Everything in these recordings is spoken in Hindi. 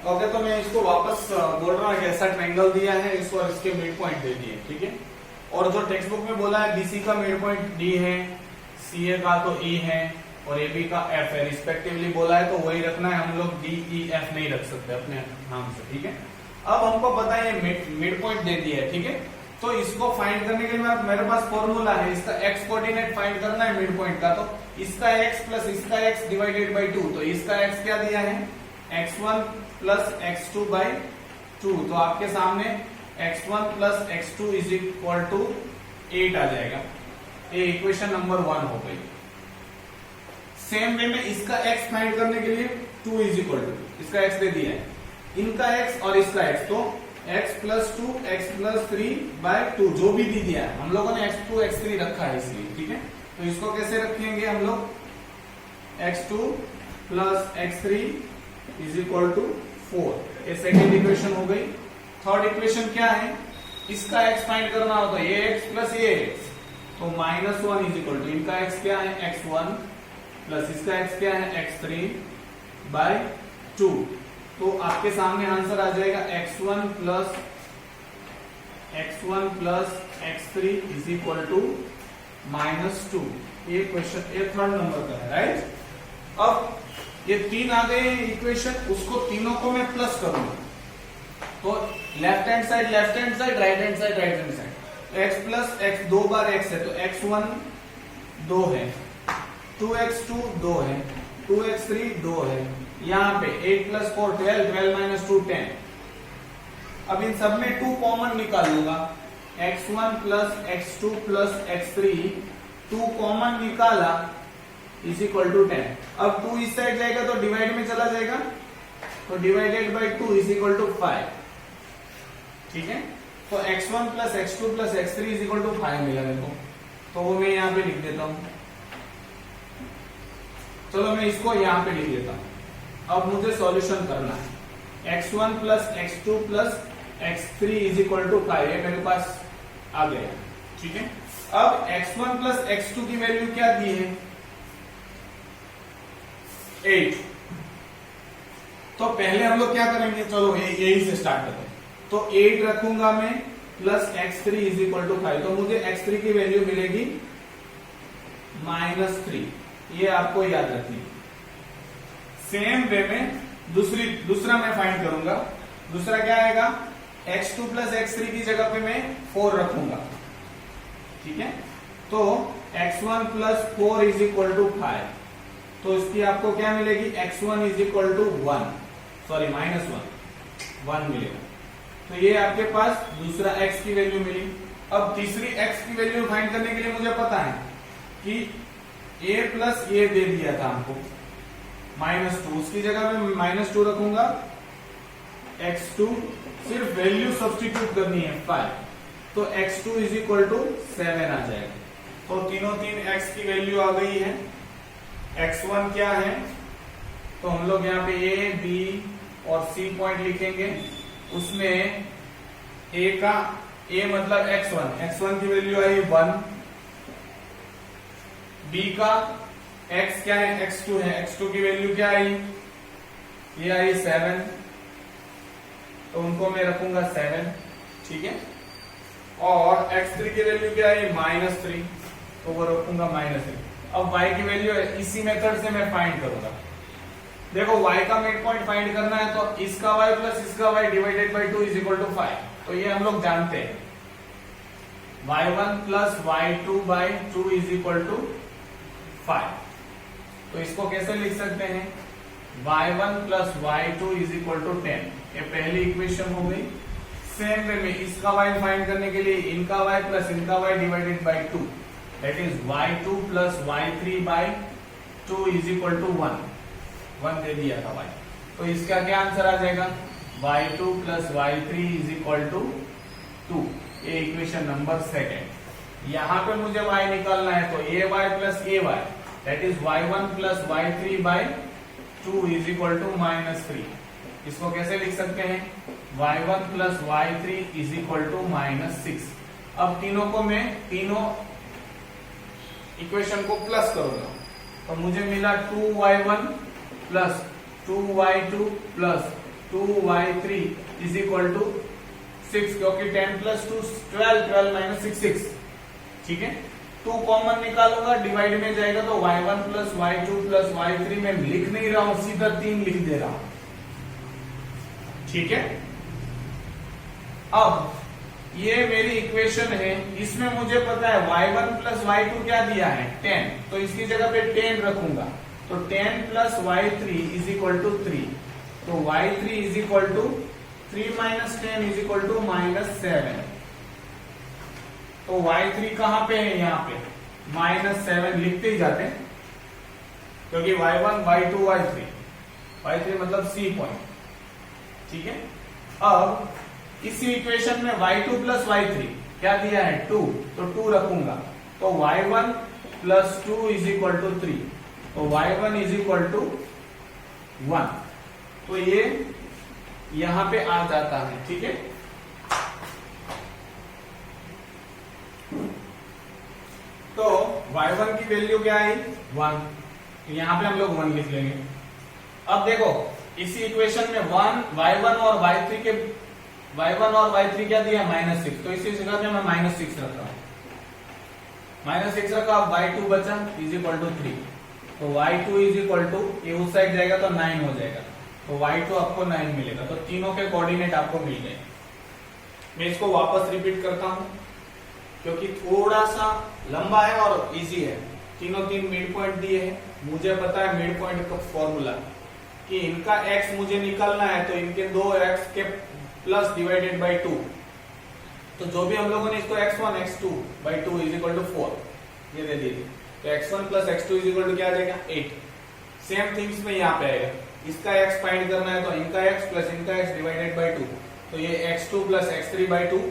ओके, तो मैं इसको वापस बोल रहा हूँ कि ऐसा ट्रायंगल दिया है, इसको और इसके मिड पॉइंट दे दिए, ठीक है। और जो टेक्स्ट बुक में बोला है बीसी का मिड पॉइंट डी है, सीए का तो ई है और एबी का एफ है रिस्पेक्टिवली बोला है, तो वही रखना है, हम लोग डी ई एफ नहीं रख सकते अपने नाम से, ठीक है। अब हमको पता है ये मिड पॉइंट दे दिया है, ठीक है। तो इसको फाइंड करने के लिए मेरे पास फॉर्मूला है, इसका एक्स कोऑर्डिनेट फाइंड करना है मिड पॉइंट का, तो इसका एक्स प्लस इसका एक्स डिवाइडेड बाई 2, तो इसका एक्स क्या दिया है x1 प्लस x2 बाई 2, तो आपके सामने x1 plus x2 is equal to 8 आ जाएगा। ये इक्वेशन नंबर 1 हो गई। सेम वे में इसका x फाइंड करने के लिए 2 इज इक्वल टू, इसका x दे दिया है, इनका x और इसका x, तो x plus 2 x plus 3 by 2 जो भी दे दिया है, हम लोगों ने x2 x3 रखा है इसलिए, ठीक है। तो इसको कैसे रखेंगे हम लोग, x2 plus x3 is equal to 4, ये सेकेंड इक्वेशन हो गई। थर्ड इक्वेशन क्या है, इसका x फाइंड करना होता है, ये x प्लस ये x, तो -1 इज इक्वल टू, इनका x क्या है x1 प्लस इसका x क्या है x3 बाय 2, तो आपके सामने आंसर आ जाएगा x1 plus x3 is equal to -2। ये क्वेश्चन, ये थर्ड नंबर का है, राइट। अब ये 3 आ गए इक्वेशन, उसको तीनों को मैं प्लस करूंगा, तो left hand side right hand side, right hand side, तो x प्लस x 2 बार x है, तो x1 2 है, 2x2 2 है, 2x3 2 है, यहाँ पे 8 प्लस 4 12, 12 माइनस 2 10। अब इन सब में 2 कॉमन निकाल लूंगा, x1 plus x2 plus x3, 2 common निकाला इज इक्वल टू 10। अब 2 इस साइड जाएगा तो डिवाइड में चला जाएगा, तो divided by 2 is equal to 5, ठीक है। तो x1 plus x2 plus x3 is equal to 5 मिला मेरे को, तो वो मैं यहाँ पे लिख देता हूं। चलो मैं इसको यहाँ पे लिख देता हूं। अब मुझे सॉल्यूशन करना है, x1 plus x2 plus x3 is equal to 5, ये मेरे पास आ गया, ठीक है। अब x1 प्लस x2 की वैल्यू क्या दी है 8, तो पहले हम लोग क्या करेंगे, चलो यही से स्टार्ट करते हैं। तो 8 रखूंगा मैं plus x3 is equal to 5, तो मुझे x3 की वैल्यू मिलेगी -3, ये आपको याद रखनी। सेम वे में दूसरा मैं फाइंड करूंगा, दूसरा क्या आएगा, x2 प्लस x3 की जगह पे मैं 4 रखूंगा, ठीक है। तो x1 plus 4 is equal to 5, तो इसकी आपको क्या मिलेगी, x1 is equal to 1, sorry -1 मिलेगा। तो ये आपके पास दूसरा x की वैल्यू मिली। अब तीसरी x की वैल्यू फाइंड करने के लिए मुझे पता है कि a प्लस ये दे दिया था हमको -2, उसकी जगह में -2 रखूंगा, x2 सिर्फ वैल्यू सब्स्टिट्यूट करनी है 5, तो x2 इज इक्वल टू 7 आ जाएगा। तो तीनों x की वैल्यू आ गई है। x1 क्या है, तो हम लोग यहाँ पे a b और c पॉइंट लिखेंगे, उसमें a मतलब x1 की वैल्यू आई 1, b का x क्या है x2 है, x2 की वैल्यू क्या आई, ये आई 7, तो उनको मैं रखूंगा 7, ठीक है। और x3 की वैल्यू क्या आई -3, तो वो रखूंगा -3। अब y की वैल्यू इसी मेथड से मैं फाइंड करूंगा। देखो y का मिड पॉइंट फाइंड करना है, तो इसका y प्लस इसका y divided by 2 is equal to 5, तो ये हम लोग जानते हैं, y1 plus y2 by 2 is equal to 5। तो इसको कैसे लिख सकते हैं, y1 plus y2 is equal to 10, ये पहली इक्वेशन हो गई। सेम वे में इसका y फाइंड करने के लिए इनका y प्लस इनका y divided by 2, that is y2 plus y3 by 2 is equal to 1 दे दिया था y, तो इसका क्या आंसर आ जाएगा, y2 plus y3 is equal to 2, ये इक्वेशन नंबर सेकेंड। यहाँ पे मुझे y निकालना है, तो ay plus ay, that is y1 plus y3 by 2 is equal to -3। इसको कैसे लिख सकते हैं, y1 plus y3 is equal to -6। अब तीनों को मैं तीनों इक्वेशन को प्लस करूंगा, तो मुझे मिला 2y1 plus 2y2 plus 2y3 is equal to 6, क्योंकि 10 प्लस 2 12, 12 माइनस 6 6, ठीक है। 2 कॉमन निकालूंगा, डिवाइड में जाएगा तो y1 plus y2 plus y3 में लिख नहीं रहा हूं, सीधा 3 लिख दे रहा हूं, ठीक है। अब ये मेरी इक्वेशन है, इसमें मुझे पता है y1 प्लस y2 क्या दिया है 10, तो इसकी जगह पे 10 रखूंगा, तो 10 plus y3 is equal to 3, तो y3 is equal to 3 minus 10 is equal to -7, तो y3 कहां पे है, यहाँ पे -7 लिखते ही जाते हैं, क्योंकि y1 y2 y3 मतलब C पॉइंट, ठीक है। अब इसी इक्वेशन में y2 प्लस y3 क्या दिया है 2, तो 2 रखूंगा, तो y1 plus 2 is equal to 3, तो y1 इज इक्वल टू 1, तो ये यहां पे आ जाता है, ठीक है। तो y1 की वैल्यू क्या आई 1, तो यहां पे हम लोग 1 लिख लेंगे। अब देखो इसी इक्वेशन में y1 और y3 के y1 और y3 क्या दिया -6, तो इसी जगह पे मैं -6 रख रहा हूं, -6 रखा, अब y2 बचा इज इक्वल टू 3, तो y2 इज इक्वल टू, ये उस साइड जाएगा तो 9 हो जाएगा, तो y2 आपको 9 मिलेगा, तो तीनों के कोऑर्डिनेट आपको मिल गए। मैं इसको वापस रिपीट करता हूं, क्योंकि थोड़ा सा लंबा है और इजी है। तीनों तीन मिड पॉइंट दिए हैं, मुझे पता है मिड पॉइंट का फॉर्मूला कि इनका x मुझे निकालना है, तो इनके 2x के प्लस डिवाइडेड बाई 2, तो जो भी हम लोगों ने इसको x1 x2 by 2 is equal to 4 ये दे दिए, तो x1 plus x2 is equal to क्या आ जाएगा 8। सेम थिंग्स में यहाँ पे आएगा, इसका x फाइंड करना है, तो इनका x प्लस इनका x डिवाइडेड बाई 2, तो ये x2 प्लस x3 बाई 2,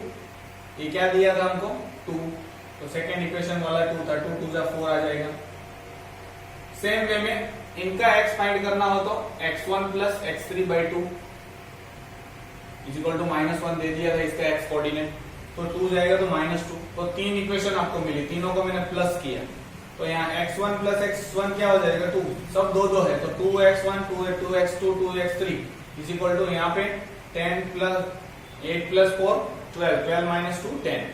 ये क्या दिया था हमको 2, तो सेकेंड इक्वेशन वाला 2 था, 2 2 4 आ जाएगा। सेम वे में इनका x फाइंड करना हो तो x1 plus x3 by 2 is equal to -1 दे दिया था इसका x कोऑर्डिनेट, तो 2 जाएगा तो -2, तो 3 इक्वेशन आपको मिली, तीनों को मैंने प्लस किया, तो यहाँ x1 प्लस x1 क्या हो जाएगा 2, सब 2 2 है, तो 2x1 2x2 2x3 is equal to यहाँ पे 10 प्लस 8 प्लस 4 12, 12 माइनस 2 10,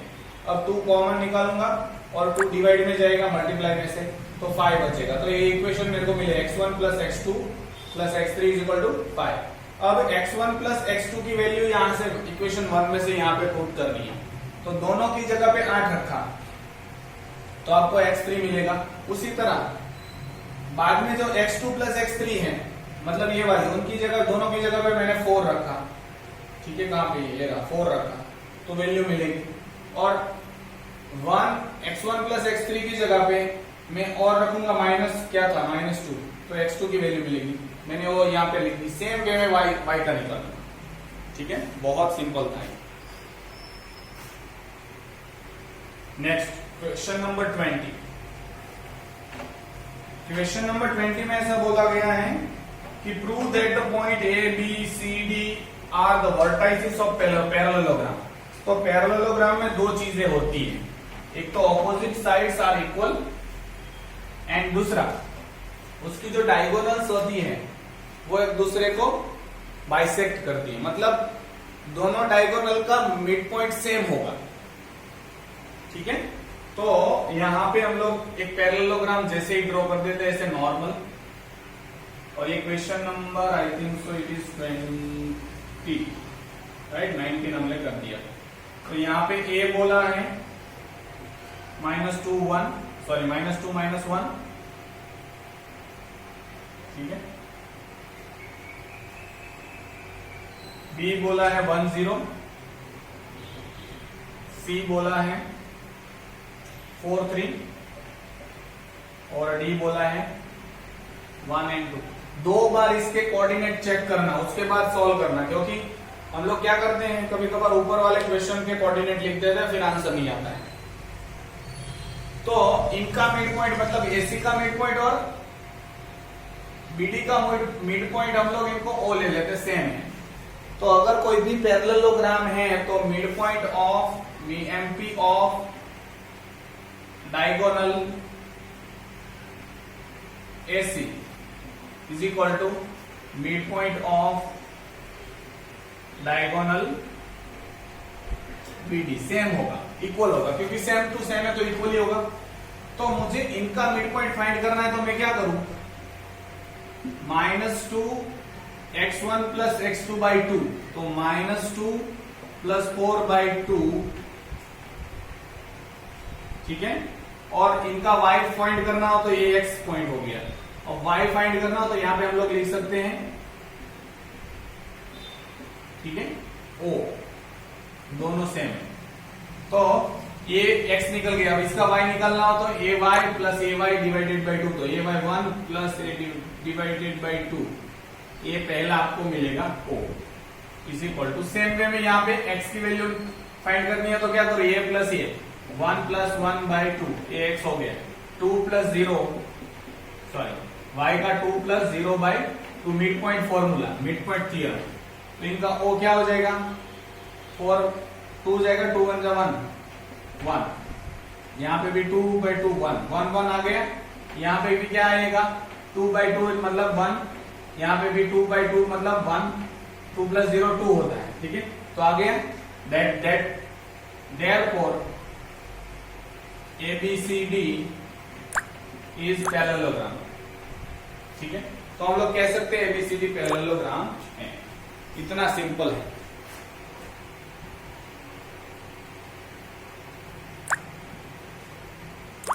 अब 2 कॉमन निकालूंगा और 2 डिवाइड में जाएगा मल्टीप्लाई में से, तो 5 बचेगा, तो ये इक्वेशन मेरे को मिले x1 plus x2 plus x3 is equal to 5। अब x1 प्लस x2 की वैल्यू यहाँ से इक्वेशन 1 में से यहाँ पे पुट करनी है, तो दोनों की जगह पे 8 रखा, तो आपको x3 मिलेगा। उसी तरह बाद में जो x2 प्लस x3 है, मतलब ये वाली, उनकी जगह दोनों की जगह पे मैंने 4 रखा, ठीक है, कहां पे ये रहा 4 रखा, तो वैल्यू मिलेगी। और x1 प्लस x3 की जगह पे मैं और रखूंगा माइनस क्या था -2, तो x2 की वैल्यू मिलेगी, मैंने वो यहाँ पे लिख दी। सेम वे में y का निकालना, ठीक है, बहुत सिंपल था। Next question number 20। Question number 20 में ऐसा बोला गया है कि prove that the point A B C D are the vertices of parallelogram. तो पैरेललोग्राम में 2 चीजें होती है, एक तो opposite sides are equal, and दूसरा उसकी जो डायगोनल्स होती है वो एक दूसरे को बाइसेक्ट करती है, मतलब दोनों डायगोनल का मिड पॉइंट सेम होगा, ठीक है। तो यहां पे हम लोग एक पैरेललोग्राम जैसे ही ड्रॉ कर देते हैं, ऐसे नॉर्मल, और ये question number I think so it is 20 right, 19 हमने कर दिया। तो यहाँ पे ए बोला है -2 1, सॉरी -2 -1, ठीक है। बी बोला है 1 0, सी बोला है 4 3, और डी बोला है 1 and 2। 2 बार इसके कोऑर्डिनेट चेक करना, उसके बाद सॉल्व करना, क्योंकि हम लोग क्या करते हैं कभी कभार ऊपर वाले क्वेश्चन के कोऑर्डिनेट लिख देते हैं, फिर आंसर नहीं आता है। तो इनका मिड पॉइंट मतलब एसी का मिड पॉइंट और बीडी का मिड पॉइंट हम लोग इनको ओ ले लेते, सेम है। तो अगर कोई भी पैरेललोग्राम है तो mid point of MP of diagonal AC is equal to mid point of diagonal BD same होगा, इक्वल होगा, क्योंकि सेम टू सेम है तो इक्वल ही होगा। तो मुझे इनका मिड पॉइंट फाइंड करना है, तो मैं क्या करूं, -2x1 प्लस x2/2, तो -2 प्लस 4/2, ठीक है। और इनका y फाइंड करना हो तो ये x पॉइंट हो गया, और y फाइंड करना हो तो यहां पे हम लोग लिख सकते हैं, ठीक है, O, दोनों सेम है। तो ये x निकल गया, अब इसका y निकालना हो तो ay plus ay divided by 2, तो ay 1 plus a divided by 2, ये पहला आपको मिलेगा O is equal to. Same way में यहाँ पे x की वैल्यू फाइंड करनी है तो क्या करो, a प्लस a, 1 प्लस 1/2, ये x हो गया, 2 प्लस 0, सॉरी y का 2 plus 0/2, mid point formula, mid point theorem. तो इनका O क्या हो जाएगा, 4, 2 जाएगा, 2 1 जा 1, 1, यहाँ पे भी 2/2, 1 1 आ गया, यहाँ पे भी क्या आएगा, 2/2 मतलब 1, यहाँ पे भी 2/2 मतलब 1, 2 प्लस 0 2 होता है, ठीक है। तो आ गया therefore ABCD इज पैरेललोग्राम, ठीक है। तो हम लोग कह सकते हैं ABCD पैरेललोग्राम है, इतना सिंपल है।